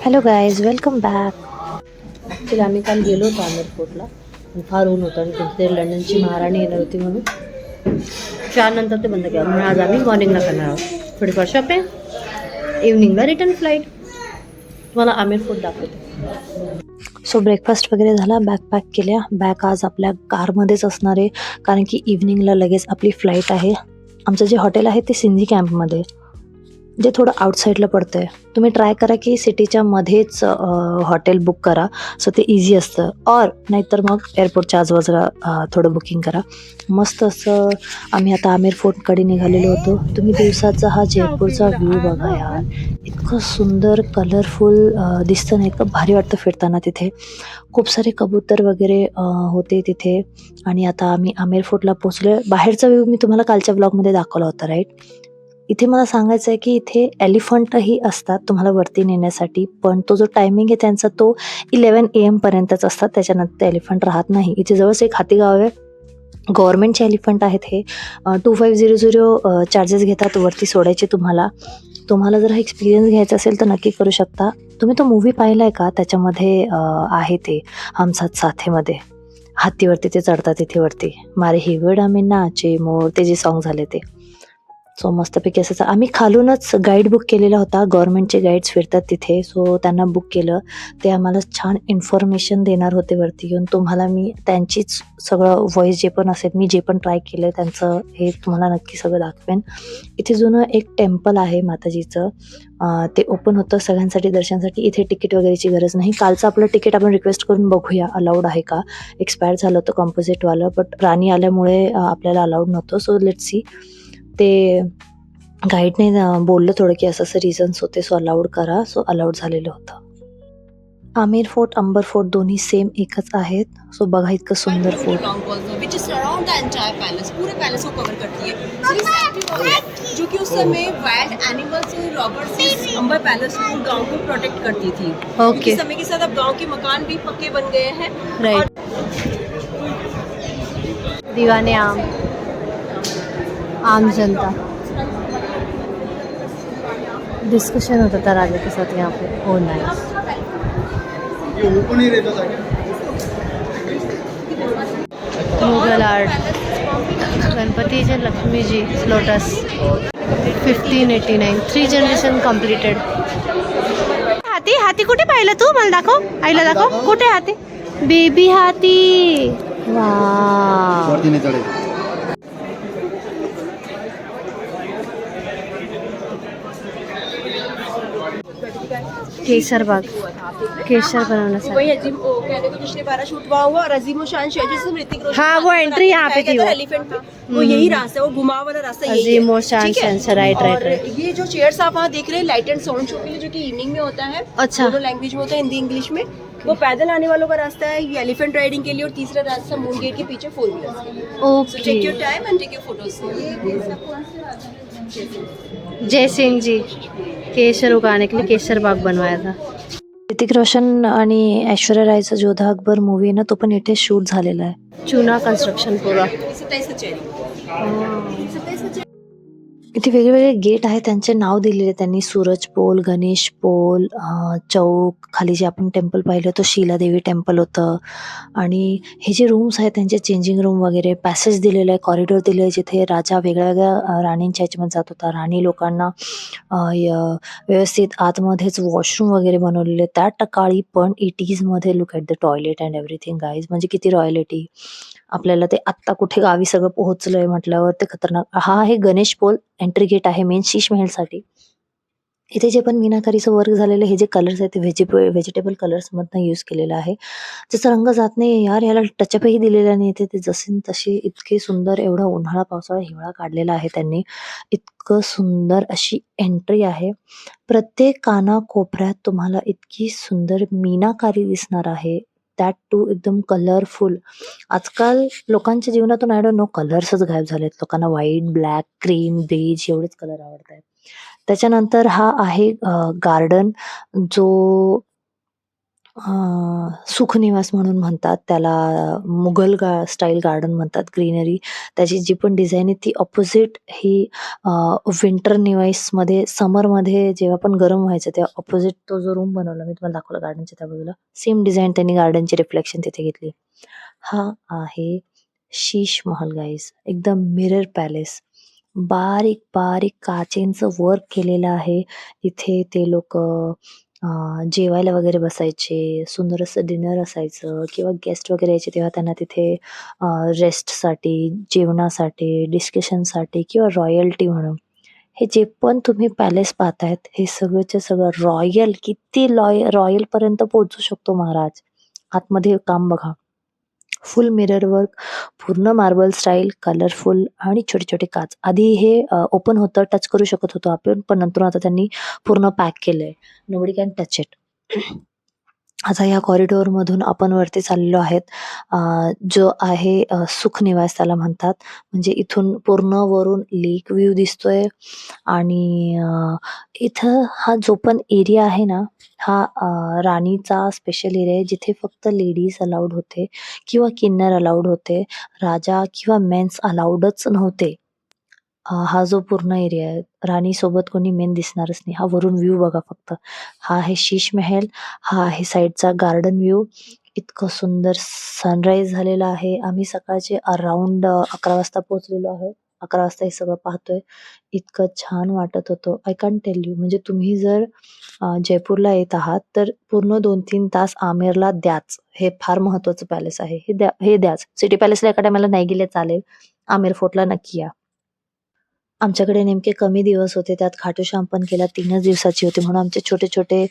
Hello guys, welcome back. Actually आम्ही काल गेलो होतो अमेरपोर्टला, पण फार ऊन होतं आणि तिथे लंडनची महाराणी येणार होती म्हणून 4 नंतर ते बंद केलं. म्हणून आज आम्ही मॉर्निंगला करणार आहोत. थोडीफार शॉपिंग, इव्हनिंगला रिटर्न फ्लाईट. तुम्हाला अमेरपोर्ट दाखवते. सो ब्रेकफास्ट वगैरे झाला, बॅग पॅक केल्या. बॅग आज आपल्या कारमध्येच असणार आहे, कारण की इव्हनिंगला लगेच आपली फ्लाईट आहे. आमचं जे हॉटेल आहे ते सिंधी कॅम्पमध्ये, जे थोडं आउटसाईडला पडतं आहे. तुम्ही ट्राय करा की सिटीच्या मध्येच हॉटेल बुक करा, सो ते इझी असतं. और नाहीतर मग एअरपोर्टच्या आजूबाजूला थोडं बुकिंग करा. मस्त असं आम्ही आता आमेर फोर्टकडे निघालेलो होतो. तुम्ही दिवसाचा हा जयपूरचा व्ह्यू बघा यार, इतकं सुंदर कलरफुल दिसतं ना, इतकं भारी वाटतं फिरताना. तिथे खूप सारे कबूतर वगैरे होते तिथे. आणि आता आम्ही आमेर फोर्टला पोहोचलो. बाहेरचा व्ह्यू मी तुम्हाला कालच्या ब्लॉगमध्ये दाखवला होता, राईट. इथे मला सांगायचं आहे की इथे एलिफंटही असतात तुम्हाला वरती नेण्यासाठी, पण तो जो टायमिंग आहे त्यांचा तो 11 AM पर्यंतच असतात. त्याच्यानंतर एलिफंट राहत नाही. इथे जवळच एक हातीगाव आहे, गव्हर्नमेंटचे एलिफंट आहेत हे. 2500 चार्जेस घेतात वरती सोडायचे तुम्हाला. तुम्हाला जर हा एक्सपिरियन्स घ्यायचा असेल तर नक्की करू शकता. तुम्ही तो मूवी पाहिला आहे का? त्याच्यामध्ये आहे ते हम साथ साथेमध्ये हत्तीवरती ते चढतात तिथे वरती, मारे हिवड आम्ही नाचे मोर, ते जे सॉन्ग झाले ते. सो मस्तपैकी असं आम्ही खालूनच गाईड बुक केलेला होता. गव्हर्नमेंटचे गाईड्स फिरतात तिथे, सो त्यांना बुक केलं. ते आम्हाला छान इन्फॉर्मेशन देणार होते वरती येऊन. तुम्हाला मी त्यांचीच सगळं व्हॉइस जे पण असेल, मी जे पण ट्राय केलं त्यांचं हे तुम्हाला नक्की सगळं दाखवेन. इथे जुनं एक टेम्पल आहे माताजीचं, ते ओपन होतं सगळ्यांसाठी दर्शनासाठी. इथे तिकीट वगैरेची गरज नाही. कालचं आपलं तिकीट आपण रिक्वेस्ट करून बघूया अलाउड आहे का. एक्सपायर झालं होतं कॉम्पोजिटवालं, बट राणी आल्यामुळे आपल्याला अलाउड नव्हतं. So let's see. ते गाईडने बोललं थोडं की असं असं रिझन्स होते, सो अलाउड करा. सो अलाउड झालेलं होतं. आमेर फोर्ट, अंबर फोर्ट दोन्ही सेम एकच आहेत. सो बघा इतकं सुंदर फोर्ट. पूरे पैलेस को कवर करती है, जो कि उस समय वाइल्ड एनिमल्स और रॉबर्स से अंबर पैलेस को गांव को प्रोटेक्ट करती थी. ओके, समय के साथ अब गांव के मकान भी पक्के बन गए हैं. राइट. दीवाने आम, आम जनता. डिस्कशन होता था राजा के साथ यहाँ पे. ओ नाइस. मुगल आर्ट, गणपति जी, Lakshmi ji, lotus. 1589, 3 generation completed. हाती, हाती कुठे पाहिलं तू? मला दाखव, आईला दाखव. कुठे हाती? बेबी हाती. वा, केसर बाग, केसर बनवण्यासाठी. वही अजीम ओ कहने को जिसने 12 शूट हुआ और अजीम शान शाह जिसने ऋतिक रोशन. हाँ, वो एंट्री यहाँ पे थी वो. एलिफेंट पे वो यही रास्ता है, वो घुमा वाला रास्ता यही है. अजीम और शान ठीक है? शाह, राइट राइट और राइट. ये जो चेयर्स आप वहाँ देख रहे हैं लाइट एंड साउंड शो के लिए, जो कि इवनिंग में होता है. अच्छा. दोनों लैंग्वेज में होता है, हिंदी इंग्लिश में. वो पैदल आने वालों का रास्ता है, ये एलिफेंट राइडिंग के लिए, और तीसरा रास्ता मून गेट के पीछे 4 व्हीलर्स के लिए. So take your okay. Time and take your photos. Jai Singh ji, केसर उगाने के लिए केसर बाग बनवाया था. ऋतिक रोशन आणि ऐश्वर्या रायचा जोधा अकबर मूवी आहे ना, तो पण इथे शूट झालेला आहे. चुना कन्स्ट्रक्शन पूरा. 27 का चेरी. इथे वेगवेगळे गेट आहेत, त्यांचे नाव दिलेले त्यांनी. सूरज पोल, गणेश पोल, चौक. खाली जे आपण टेम्पल पाहिलं तो शिलादेवी टेम्पल होतं. आणि हे जे रूम्स आहेत त्यांचे चेंजिंग रूम वगैरे, पॅसेज दिलेलं आहे, कॉरिडॉर दिले आहे, जिथे राजा वेगळ्या वेगळ्या राणींच्या ह्याच्यामध्ये जात होता. राणी लोकांना व्यवस्थित आतमध्येच वॉशरूम वगैरे बनवलेले त्या काळी, पण 80s मध्ये. Look at the toilet and everything guys, म्हणजे किती रॉयलिटी. आपल्याला ते आत्ता कुठे गावी सगळं पोहोचलंय म्हटल्यावर ते खतरनाक. हा आहे गणेश पोल, एंट्री गेट आहे मेन शीश महलसाठी. इथे जे पण मीनाकारीचं वर्क झालेलं, हे जे कलर्स आहेत ते व्हेजिटेबल कलर्स मधनं यूज केलेलं आहे. त्याचा रंग जात नाही यार, याला टचअपही दिलेला नाही. ते जसे तसे इतके सुंदर, एवढा उन्हाळा पावसाळा हिवाळा काढलेला आहे त्यांनी. इतकं सुंदर अशी एंट्री आहे. प्रत्येक कानाकोपऱ्यात तुम्हाला इतकी सुंदर मीनाकारी दिसणार आहे, दॅट टू एकदम कलरफुल. आजकाल लोकांच्या जीवनातून आय डोंट नो कलर्सच गायब झालेत. लोकांना व्हाईट, ब्लॅक, क्रीम, बेज एवढेच कलर आवडत आहेत. त्याच्यानंतर हा आहे गार्डन, जो सुखनिवास म्हणून म्हणतात त्याला. मुघल स्टाईल गार्डन म्हणतात. ग्रीनरी त्याची जी पण डिझाईन आहे ती अपोजिट ही विंटर निवासमध्ये समरमध्ये जेव्हा पण गरम व्हायचं तेव्हा अपोजिट तो जो रूम बनवला मी तुम्हाला दाखवला गार्डनच्या त्या बाजूला, सेम डिझाईन त्यांनी गार्डनची रिफ्लेक्शन तिथे घेतली. हा आहे शीश महल गाईज. एकदम मिरर पॅलेस. बारीक बारीक काचेंचं वर्क केलेलं आहे. इथे ते लोक जेवायला वगैरे बसायचे. सुंदर असं डिनर असायचं किंवा गेस्ट वगैरे यायचे तेव्हा त्यांना तिथे रेस्टसाठी, जेवणासाठी, डिस्कशनसाठी किंवा रॉयल्टी म्हणून हे जे पण तुम्ही पॅलेस पाहतायत हे सगळंच्या सगळं रॉयल, किती रॉयलपर्यंत पोहोचू शकतो महाराज. आतमध्ये काम बघा. फुल मिरर वर्क, पूर्ण मार्बल स्टाईल, कलरफुल आणि छोटे-छोटे काच. आधी हे ओपन होतं, टच करू शकत होतो आपण, पण नंतर आता त्यांनी पूर्ण पॅक केलंय. Nobody can touch it. आता या कॉरिडॉरमधून आपण वरती चाललेलो आहेत. जो आहे सुख निवास त्याला म्हणतात. म्हणजे इथून पूर्ण वरून लेक व्ह्यू दिसतोय आणि इथं हा जो पण एरिया आहे ना, हा राणीचा स्पेशल एरिया आहे, जिथे फक्त लेडीज अलाउड होते किंवा किन्नर अलाउड होते. राजा किंवा मेन्स अलाउडच नव्हते. हा जो पूर्ण एरिया आहे, राणीसोबत कोणी मेन दिसणारच नाही. हा वरून व्ह्यू बघा फक्त. हा आहे शीश महल. हा आहे साईडचा गार्डन व्ह्यू. इतकं सुंदर सनराईज झालेला आहे. आम्ही सकाळचे अराउंड 11 वाजता पोहोचलेलो आहोत. 11 वाजता हे सगळं पाहतोय. इतकं छान वाटत होतं. I can't tell you. म्हणजे तुम्ही जर जयपूरला येत आहात, तर पूर्ण 2-3 तास आमेरला द्याच. हे फार महत्वाचं पॅलेस आहे. हे द्याच. सिटी पॅलेसला एका टायमाला नाही गेले चालेल. आमेर फोर्टला नक्की या. आमच्याकडे नेमके कमी दिवस होते. त्यात खाटू श्याम पण गेला 3च दिवसाची होती. म्हणून आमचे छोटे-छोटे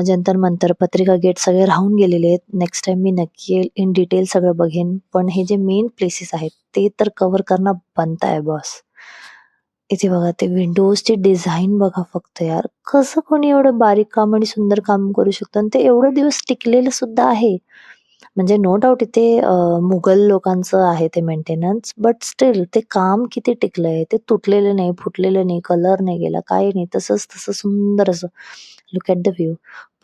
जंतर मंतर, पत्रिका गेट सगळे राहून गेलेले आहेत. नेक्स्ट टाईम मी नक्की येईल. इन डिटेल सगळं बघेन. पण हे जे मेन प्लेसेस आहेत, ते तर कव्हर करणं बनतंय बॉस. इथे बघा ते विंडोजची डिझाइन बघा फक्त यार. कसं कोणी एवढं बारीक काम आणि सुंदर काम करू शकतं आणि ते एवढे दिवस टिकलेलं सुद्धा आहे. म्हणजे नो डाउट इथे मुघल लोकांचं आहे ते मेंटेनन्स, बट स्टिल ते काम किती टिकलंय. ते तुटलेलं नाही, फुटलेलं नाही, कलर नाही गेला, काही नाही. तसंच तसं सुंदर असं. Look at the view.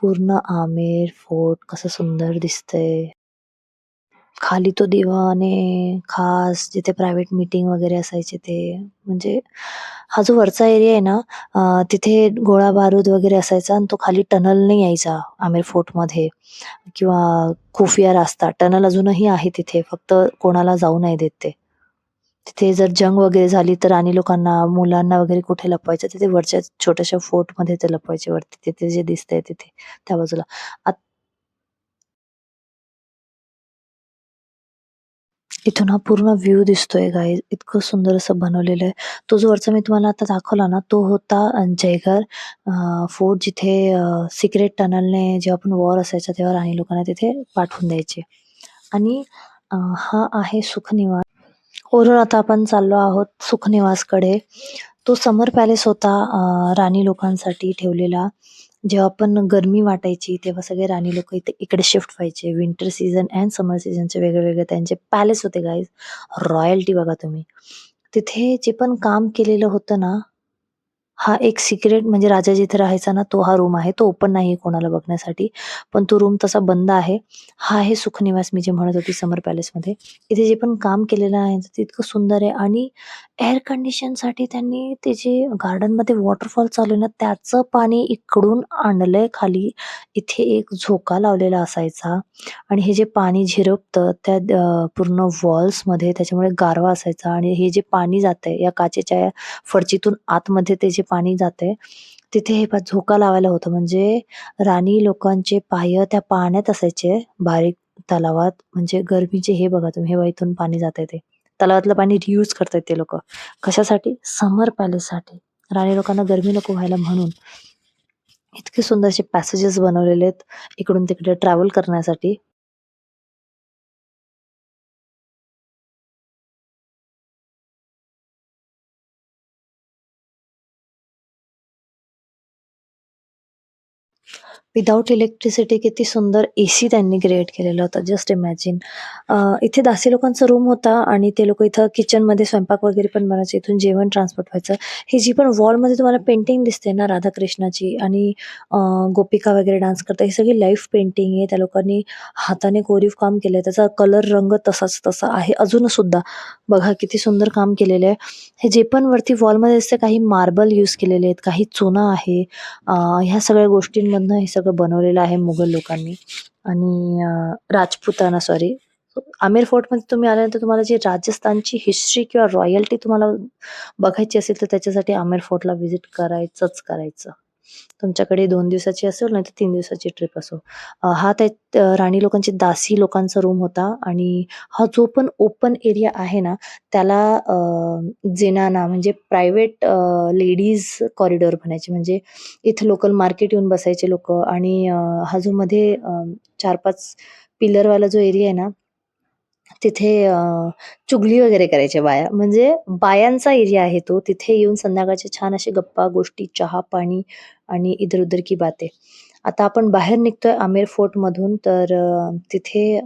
पूर्ण आमेर फोर्ट कसं सुंदर दिसतंय. खाली तो दिवाने खास जिथे प्रायव्हेट मीटिंग वगैरे असायचे ते. म्हणजे हा जो वरचा एरिया आहे ना, तिथे गोळा बारूद वगैरे असायचा आणि तो खाली टनलने यायचा आमेर फोर्टमध्ये किंवा खुफिया रास्ता. टनल अजूनही आहे तिथे, फक्त कोणाला जाऊ नाही देत ते. तिथे जर जंग वगैरे झाली तर राणी लोकांना, मुलांना वगैरे कुठे लपवायचं तिथे वरच्या छोट्याशा फोर्टमध्ये ते लपवायचे वरती. तिथे जे दिसतंय तिथे त्या बाजूला. इथून हा पूर्ण व्ह्यू दिसतोय गाईज. इतकं सुंदर असं बनवलेलं आहे. तो जो वरचा मी तुम्हाला आता दाखवला ना, तो होता जयगड फोर्ट, जिथे सिक्रेट टनलने जेव्हा पण वॉर असायचा तेव्हा राणी लोकांना तिथे पाठवून द्यायचे. आणि हा आहे सुखनिवास. वरून आता आपण चाललो आहोत सुखनिवासकडे. तो समर पॅलेस होता राणी लोकांसाठी ठेवलेला. जेव्हा पण गरमी वाटायची तेव्हा सगळे राणी लोक इथे इकडे शिफ्ट व्हायचे. विंटर सीझन अँड समर सीझनचे वेगळे त्यांचे पॅलेस होते गाईज. रॉयल्टी बघा तुम्ही. तिथे जे पण काम केलेलं होतं ना, हा एक सिक्रेट म्हणजे राजा जिथे राहायचा ना, तो हा रूम आहे. तो ओपन नाही कोणाला बघण्यासाठी. पण तो रूम तसा बंद आहे. हा आहे सुखनिवास मी जे म्हणत होती समर पॅलेसमध्ये. इथे जे पण काम केलेलं आहे ते इतकं सुंदर आहे आणि एअर कंडिशनसाठी त्यांनी ते जे गार्डनमध्ये वॉटरफॉल चालू आहे ना, त्याचं पाणी इकडून आणलंय खाली. इथे एक झोका लावलेला असायचा आणि हे जे पाणी झिरपतं त्या पूर्ण वॉल्समध्ये त्याच्यामुळे गारवा असायचा आणि हे जे पाणी जातंय या काचेच्या फरचीतून आतमध्ये ते जे पाणी जातंय, तिथे हे पहा झोका लावायला होतं. म्हणजे राणी लोकांचे पाय त्या पाण्यात असायचे बारीक तलावात. म्हणजे गरमीचे हे बघा तुम्ही, हे बघा इथून पाणी जातंय ते. तलावातलं पाणी रियूज करतायत ते लोकं. कशासाठी? समर पॅलेससाठी. राणी लोकांना गरमी नको व्हायला म्हणून. इतके सुंदर असे पॅसेजेस बनवलेले आहेत इकडून तिकडे ट्रॅव्हल करण्यासाठी. विदाऊट इलेक्ट्रिसिटी किती सुंदर एसी त्यांनी क्रिएट केलेला होता. Just imagine. इथे दासी लोकांचा रूम होता आणि ते लोकं इथं किचनमध्ये स्वयंपाक वगैरे पण बनायचे. इथून जेवण ट्रान्सपोर्ट व्हायचं. ही जी पण वॉलमध्ये तुम्हाला पेंटिंग दिसते ना राधाकृष्णाची आणि गोपिका वगैरे डान्स करतात, ही सगळी लाईव्ह पेंटिंग आहे. त्या लोकांनी हाताने कोरीव काम केलंय. त्याचा कलर रंग तसाच तसा आहे अजूनसुद्धा. बघा किती सुंदर काम केलेलं आहे. हे जे पण वरती वॉलमध्ये दिसतं काही मार्बल यूज केलेले आहेत, काही चुना आहे. ह्या सगळ्या गोष्टींमधनं हे सगळं बनवलेलं आहे मुघल लोकांनी आणि राजपुताना सॉरी. आमेर फोर्टमध्ये तुम्ही आल्यानंतर तुम्हाला जी राजस्थानची हिस्ट्री किंवा रॉयल्टी तुम्हाला बघायची असेल तर त्याच्यासाठी आमेर फोर्टला व्हिजिट करायचंच करायचं. तुमच्याकडे 2 दिवसाची असेल नाहीतर 3 दिवसाची ट्रिप असो. हा राणी लोकांची दासी लोकांचा रूम होता आणि हा जो पण ओपन एरिया आहे ना त्याला जेनाना म्हणजे प्रायव्हेट लेडीज कॉरिडॉर म्हणायचे. म्हणजे इथे लोकल मार्केट येऊन बसायचे लोकं आणि हा जो मध्ये 4-5 पिलरवाला जो एरिया आहे ना तिथे चुगली वगैरे करायच्या बाया. म्हणजे बायांचा एरिया आहे तो. तिथे येऊन संध्याकाळच्या छान अशा गप्पा, गोष्टी, चहा, पाणी आणि इधर-उधर की बातें. आता आपण बाहेर निघतोय आमेर फोर्टमधून तर तिथे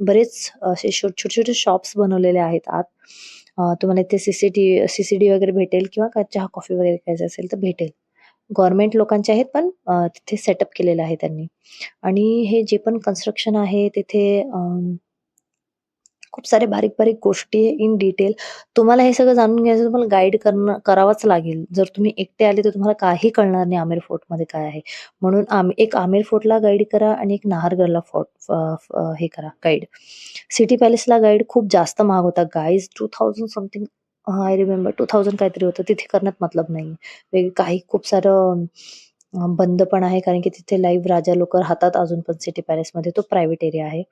बरेच असे छोटे-छोटे शॉप्स बनवलेले आहेत आत. तुम्हाला इथे सीसीडी वगैरे भेटेल किंवा काय चहा, कॉफी वगैरे खायचं असेल तर भेटेल. गव्हर्नमेंट लोकांचे आहेत पण तिथे सेटअप केलेलं आहे त्यांनी. आणि हे जे पण कन्स्ट्रक्शन आहे तिथे खूप सारे बारीक-बारीक गोष्टी आहे इन डिटेल. तुम्हाला हे सगळं जाणून घ्यायचं तुम्हाला गाईड करावाच लागेल. जर तुम्ही एकटे आले तर तुम्हाला काही कळणार नाही आमेर फोर्टमध्ये काय आहे. म्हणून एक आमेर फोर्टला गाईड करा आणि एक नाहरगडला हे करा गाईड. सिटी पॅलेसला गाईड खूप जास्त महाग होता गाईज 2000 समथिंग आय रिमेंबर 2000 काहीतरी होतं. तिथे करण्यात मतलब नाहीये. काही खूप सारं बंद पण आहे कारण की तिथे लाईव्ह राजा लोकं राहतात अजून पण सिटी पॅलेसमध्ये. तो प्रायव्हेट एरिया आहे.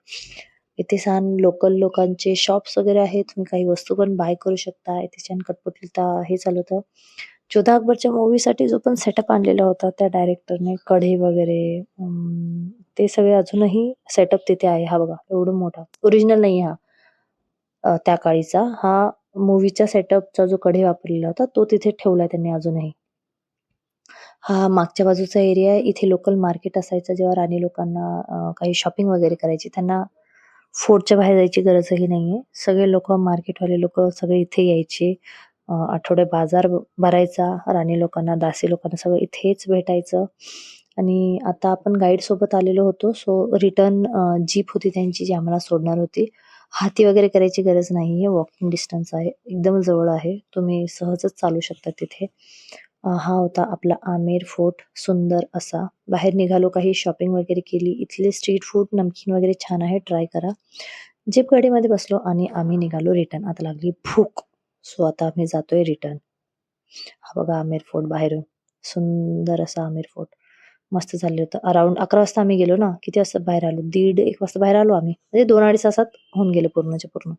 इथे छान लोकल लोकांचे शॉप्स वगैरे आहेत. तुम्ही काही वस्तू पण बाय करू शकता. इथे छान कठपुतलीचा हे चालू होतं. जोधा अकबरच्या मूव्हीसाठी जो पण सेटअप आणलेला होता त्या डायरेक्टरने कढई वगैरे ते सगळे अजूनही सेटअप तिथे आहे. हा बघा एवढं मोठा. ओरिजिनल नाहीये हा त्या काळीचा. हा मूव्हीच्या सेटअपचा जो कढई वापरलेला होता तो तिथे ठेवलाय त्यांनी अजूनही. हा मागच्या बाजूचा एरिया आहे. इथे लोकल मार्केट असायचं जेव्हा राणी लोकांना काही शॉपिंग वगैरे करायची. त्यांना फोर्टच्या बाहेर जायची गरजही नाहीये. सगळे लोकं मार्केटवाले लोकं सगळे इथे यायचे. आठवडे बाजार भरायचा. राणी लोकांना, दासी लोकांना सगळं इथेच भेटायचं. आणि आता आपण गाईड सोबत आलेलो होतो. सो रिटर्न जीप होती त्यांची जी आम्हाला सोडणार होती. हाती वगैरे करायची गरज नाहीये. वॉकिंग डिस्टन्स आहे. एकदम जवळ आहे. तुम्ही सहजच चालू शकता तिथे. हा होता आपला आमेर फोर्ट सुंदर असा. बाहेर निघालो काही शॉपिंग वगैरे केली. इथले स्ट्रीट फूड, नमकीन वगैरे छान आहे. ट्राय करा. जीप गाडीमध्ये बसलो आणि आम्ही निघालो रिटर्न. आता लागली भूक. सो आता आम्ही जातोय रिटर्न. हा बघा आमेर फोर्ट बाहेरून. सुंदर असा आमेर फोर्ट. मस्त झालेलं होतं. अराउंड 11 वाजता आम्ही गेलो ना. किती वाजता बाहेर आलो? 1:30-1 वाजता बाहेर आलो आम्ही. म्हणजे 2-2.5 तासात होऊन गेले पूर्णच्या पूर्ण.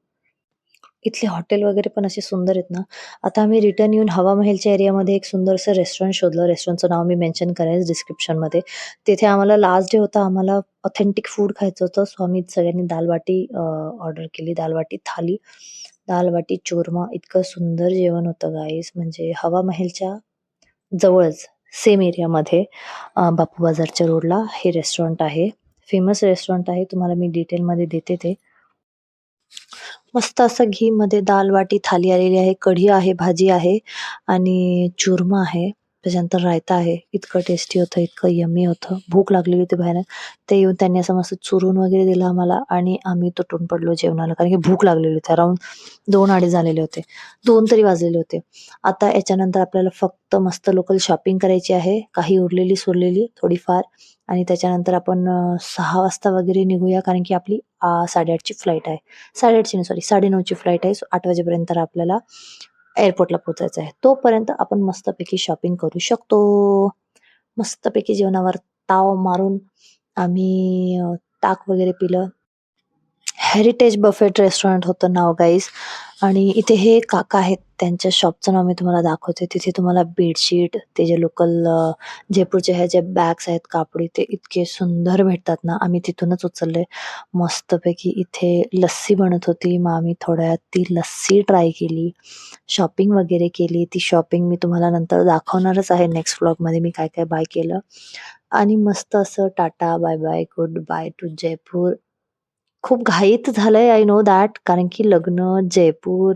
इथले हॉटेल वगैरे पण असे सुंदर आहेत ना. आता आम्ही रिटर्न येऊन हवा महलच्या एरियामध्ये एक सुंदरसं रेस्टॉरंट शोधलं. रेस्टॉरंटचं नाव मी मेन्शन करेन डिस्क्रिप्शनमध्ये. तिथे आम्हाला लास्ट डे होता. आम्हाला ऑथेंटिक फूड खायचं होतं. सो आम्ही सगळ्यांनी दाल बाटी ऑर्डर केली. दाल बाटी थाली, दाल बाटी चूरमा. इतकं सुंदर जेवण होतं गाईज. म्हणजे हवा महलच्या जवळच सेम एरियामध्ये बापू बाजारच्या रोडला हे रेस्टॉरंट आहे. फेमस रेस्टॉरंट आहे. तुम्हाला मी डिटेलमध्ये देते ते. मस्त असं घीमध्ये दाल बाटी थाली आलेली आहे. कढी आहे, भाजी आहे आणि चुरमा आहे. त्याच्यानंतर रायता आहे. इतकं टेस्टी होतं, इतकं यम्मी होतं. भूक लागलेली होती भयानक. ते येऊन त्यांनी असं मस्त चुरून वगैरे दिलं आम्हाला आणि आम्ही तुटून पडलो जेवणाला. कारण की भूक लागलेली होती. अराउंड 2-2.5 झालेले होते. 2 तरी वाजलेले होते. आता याच्यानंतर आपल्याला फक्त मस्त लोकल शॉपिंग करायची आहे. काही उरलेली-सुरलेली थोडीफार आणि त्याच्यानंतर आपण 6 वाजता वगैरे निघूया कारण की आपली 8:30ची फ्लाइट आहे. 8:30ची नाही सॉरी 9:30ची फ्लाइट आहे. सो 8 वाजेपर्यंत आपल्याला एअरपोर्टला पोहोचायचं आहे. तोपर्यंत आपण मस्तपैकी शॉपिंग करू शकतो. मस्तपैकी जेवणावर ताव मारून आम्ही ताक वगैरे पिलं. हेरिटेज बफेट रेस्टॉरंट होतं नाव गाईज. आणि इथे हे काका आहेत, त्यांच्या शॉपचं नाव मी तुम्हाला दाखवते. तिथे तुम्हाला बेडशीट, ते जे लोकल जयपूरचे ह्या जे बॅग्स आहेत कापडी, ते इतके सुंदर भेटतात ना, आम्ही तिथूनच उचलले. मस्तपैकी इथे लस्सी बनत होती, मग आम्ही थोड्यात ती लस्सी ट्राय केली, शॉपिंग वगैरे केली. ती शॉपिंग मी तुम्हाला नंतर दाखवणारच आहे नेक्स्ट व्लॉगमध्ये मी काय काय बाय केलं. आणि मस्त असं tata bye bye, good bye to Jaipur. खूप घाईत झालंय आय नो दॅट, कारण की लग्न, जयपूर,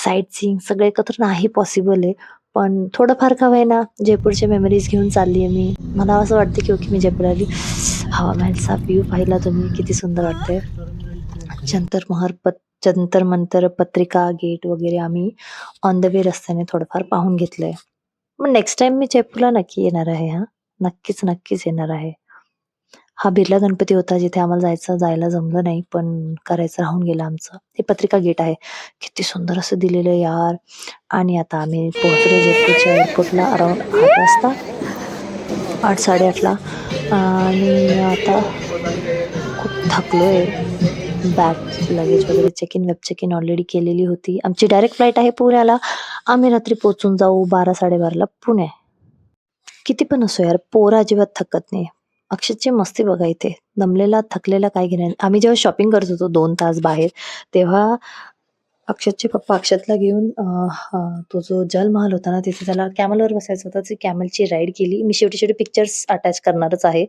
साईट सीइंग सगळं एकत्र नाही पॉसिबल आहे. पण थोडंफार का होईना जयपूरच्या मेमरीज घेऊन चालली आहे मी. मला असं वाटतं की ओके मी जयपूर आली. हवामहलचा व्ह्यू पाहिला तुम्ही, किती सुंदर वाटतंय. जंतर मंतर, पत्रिका गेट वगैरे आम्ही ऑन द वे रस्त्याने थोडंफार पाहून घेतलंय. मग नेक्स्ट टाइम मी जयपूरला नक्की येणार आहे हां. नक्कीच येणार आहे. हा बिर्ला गणपती होता जिथे आम्हाला जायला जमलं नाही, पण करायचं राहून गेलं आमचं. हे पत्रिका गेट आहे. किती सुंदर असं दिलेलं आहे यार. आणि आता आम्ही पोहोचलो जयपूरच्या एअरपोर्टला अराउंड 8 वाजता. 8, 8:30ला. आणि आता खूप थकलोय. बॅग, लगेज वगैरे वेब चेक इन ऑलरेडी केलेली होती. आमची डायरेक्ट फ्लाइट आहे पुण्याला. आम्ही रात्री पोहोचून जाऊ 12, 12:30ला पुणे. किती पण असो यार, पोरं अजिबात थकत नाही. अक्षतची मस्ती बघा इथे. दमलेला, थकलेला काय घेणं. आम्ही जेव्हा शॉपिंग करत होतो 2 तास बाहेर, तेव्हा अक्षतचे पप्पा अक्षतला घेऊन तो जो जलमहल होता ना, तिथे त्याला कॅमलवर बसायचं होतं. ती कॅमलची राईड केली. मी शेवटी पिक्चर्स अटॅच करणारच आहे.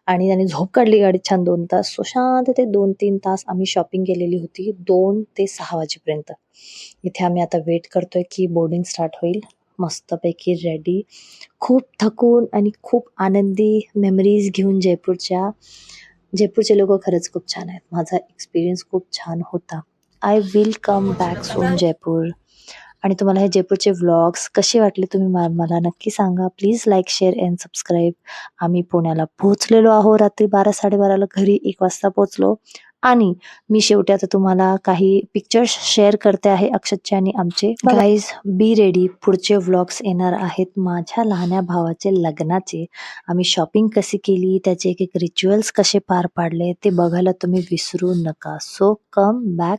आणि त्याने झोप काढली गाडीत छान 2 तास. सो शांत ते 2-3 तास आम्ही शॉपिंग केलेली होती 2 ते 6 वाजेपर्यंत. इथे आम्ही आता वेट करतोय की बोर्डिंग स्टार्ट होईल. मस्तपैकी रेडी, खूप थकून आणि खूप आनंदी मेमरीज घेऊन जयपूरचे लोक खरंच खूप छान आहेत. माझा एक्सपिरियन्स खूप छान होता. आय विल कम बॅक सून जयपूर. आणि तुम्हाला हे जयपूरचे व्लॉग्स कसे वाटले तुम्ही मला नक्की सांगा. Please like, share and subscribe. आम्ही पुण्याला पोहोचलेलो आहो रात्री 12, 12:30ला. घरी 1 वाजता पोहोचलो. आणि मी शेवटी आता तुम्हाला काही पिक्चर्स शेअर करते आहे अक्षतचे आणि आमचे. गाईज बी रेडी, पुढचे व्लॉग्स येणार आहेत माझ्या लहान्या भावाचे लग्नाचे. आम्ही शॉपिंग कशी केली, त्याचे एक एक रिच्युअल्स कसे पार पाडले ते बघायला तुम्ही विसरू नका. So come back